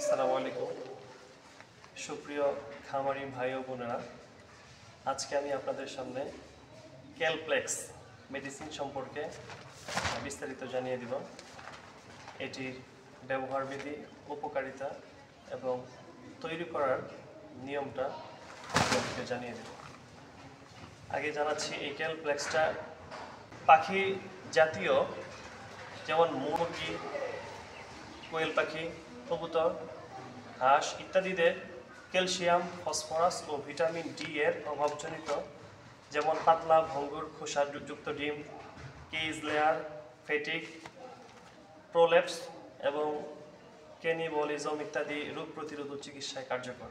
আসসালামু আলাইকুম সুপ্রিয় খামারি ভাই ও বোনেরা, আজকে আমি আপনাদের সামনে ক্যালপ্লেক্স মেডিসিন সম্পর্কে বিস্তারিত জানিয়ে দিব। এটির ব্যবহার বিধি, উপকারিতা এবং তৈরি করার নিয়মটা আপনাদেরকে জানিয়ে দেব। আগে জানাচ্ছি, এই ক্যালপ্লেক্সটা পাখি জাতীয় যেমন মুরগি, কোয়েল পাখি, কবুতর, হাঁস ইত্যাদিদের ক্যালসিয়াম, ফসফরাস ও ভিটামিন ডি এর অভাবজনিত যেমন পাতলা, ভঙ্গুর, খোসাযুক্ত ডিম, কেজ লেয়ার, ফেটিক, প্রোলেপস এবং ক্যানিবলিজম ইত্যাদি রোগ প্রতিরোধ চিকিৎসায় কার্যকর।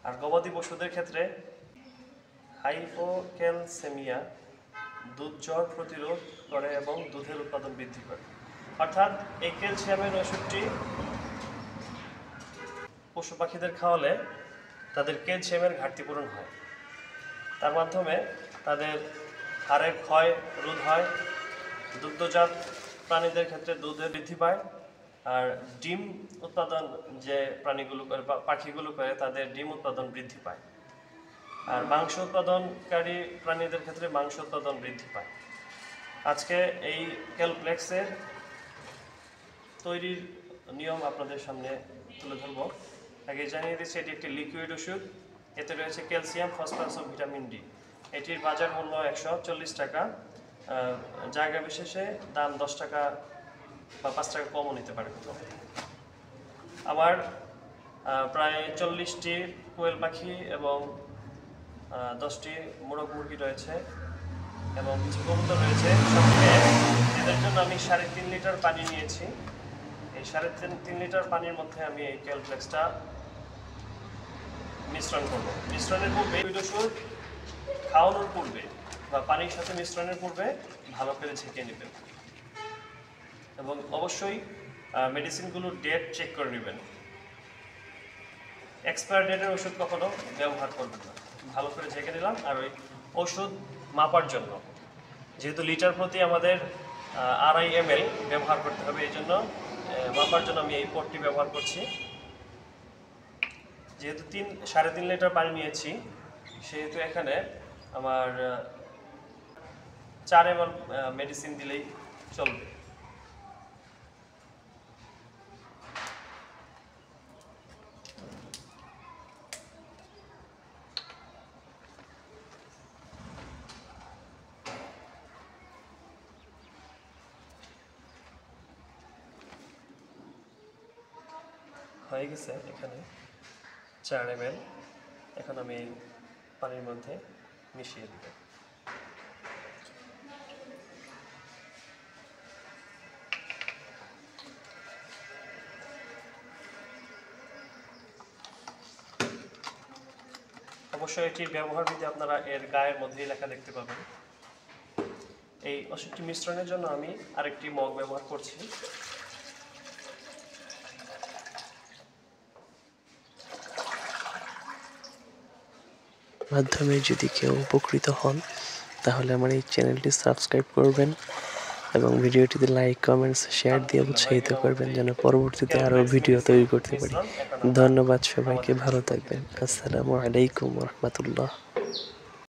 আর গবাদি পশুদের ক্ষেত্রে হাইপোক্যালসেমিয়া, দুধ জ্বর প্রতিরোধ করে এবং দুধের উৎপাদন বৃদ্ধি করে। অর্থাৎ এই ক্যালসিয়ামের ওষুধটি পশু পাখিদের খাওয়ালে তাদের ক্যালসিয়ামের ঘাটতি পূরণ হয়। তার মাধ্যমে তাদের হাড়ের ক্ষয় রোধ হয়, দুগ্ধজাত প্রাণীদের ক্ষেত্রে দুধের বৃদ্ধি পায়, আর ডিম উৎপাদন যে প্রাণীগুলো করে, পাখিগুলো করে, তাদের ডিম উৎপাদন বৃদ্ধি পায়। আর মাংস উৎপাদনকারী প্রাণীদের ক্ষেত্রে মাংস উৎপাদন বৃদ্ধি পায়। আজকে এই ক্যালপ্লেক্সের তৈরির নিয়ম আপনাদের সামনে তুলে ধরব। আগে জানিয়ে দিচ্ছি, এটি একটি লিকুইড ওষুধ। এতে রয়েছে ক্যালসিয়াম, ফসফরাস ও ভিটামিন ডি। এটির বাজার মূল্য 140 টাকা। জায়গা বিশেষে দাম 10 টাকা বা 5 টাকা কমও নিতে পারে কোথাও। আবার প্রায় 40টি কোয়েল পাখি এবং 10টি মোরগ মুরগি রয়েছে এবং কিছু কবুতর রয়েছে। এদের জন্য আমি 3.5 লিটার পানি নিয়েছি। এই 3.5 লিটার পানির মধ্যে আমি এই ক্যালপ্লেক্সটা মিশ্রণ করব। মিশ্রণের পূর্বে ওষুধ খাওয়ানোর পূর্বে বা পানির সাথে মিশ্রণের পূর্বে ভালো করে ছেঁকে নেবেন এবং অবশ্যই মেডিসিনগুলোর ডেট চেক করে নেবেন। এক্সপায়ার ডেটের ওষুধ কখনো ব্যবহার করবেন না। ভালো করে ছেঁকে নিলাম। আর ওই ওষুধ মাপার জন্য, যেহেতু লিটার প্রতি আমাদের 2.5 ml ব্যবহার করতে হবে, এই জন্য মাপার জন্য আমি এই পটটি ব্যবহার করছি। যেহেতু 3.5 লিটার পানি নিয়েছি, সেহেতু এখানে আমার 4 ml মেডিসিন দিলেই চলবে। হয়ে গেছে এখানে 4 ml। এখন আমি এই পানির মধ্যে মিশিয়ে দেব। অবশ্যই এটির ব্যবহার বিধি আপনারা এর গায়ের মধ্যেই লেখা দেখতে পাবেন। এই ওষুধটি মিশ্রণের জন্য আমি আরেকটি মগ ব্যবহার করছি। মাধ্যমে যদি কেউ উপকৃত হন, তাহলে আমার এই চ্যানেলটি সাবস্ক্রাইব করবেন এবং ভিডিওটিতে লাইক, কমেন্টস, শেয়ার দিয়ে উৎসাহিত করবেন যেন পরবর্তীতে আরও ভিডিও তৈরি করতে পারি। ধন্যবাদ সবাইকে, ভালো থাকবেন। আসসালামু আলাইকুম ওয়া রাহমাতুল্লাহ।